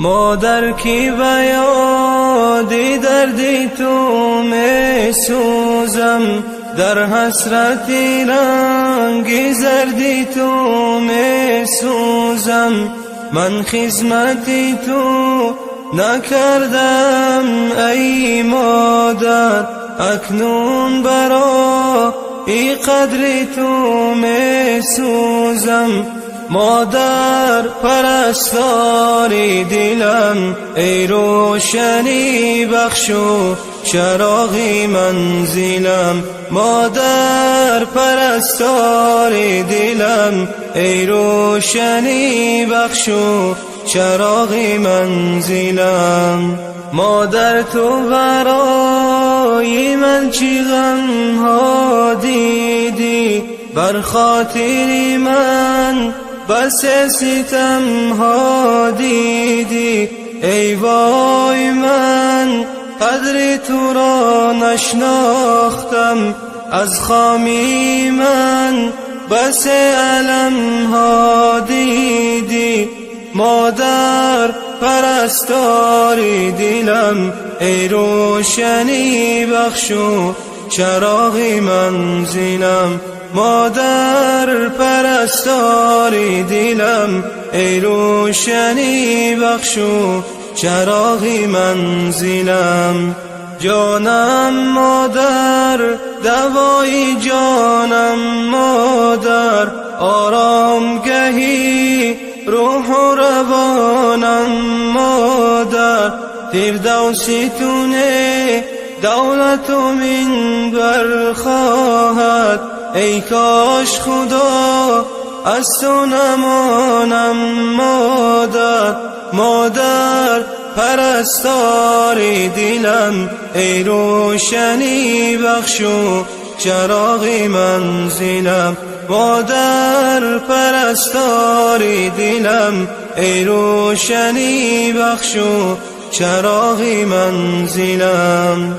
مادر کی بیادی دردی تو می سوزم، در حسرتی رنگی زردی تو می سوزم. من خدمتی تو نکردم ای مادر، اکنون برای قدری تو می سوزم. مادر پرستاری دلم، ای روشنی بخش و چراغی منزلم. مادر پرستاری دلم، ای روشنی بخش و چراغی منزلم. مادر تو برای من چی غم ها دیدی، بر خاطر من بس ستم ها دیدی. ای وای من قدر تو را نشناختم، از خامی من بس علم ها دیدی. مادر پرستاری دلم، ای روشنی بخش و چراغی منزلم. مادر پرستاری دلم، ای روشنی بخش و چراغی منزلم. جانم مادر دوای جانم مادر، آرامگهی روح و روانم مادر. فردوسی تونه دولت و منبر خواهد، ای کاش خدا از تو نمانم مادر. مادر پرستاری دلم، ای روشنی بخش و چراغی منزلم. مادر پرستاری دلم، ای روشنی بخش و چراغی منزلم.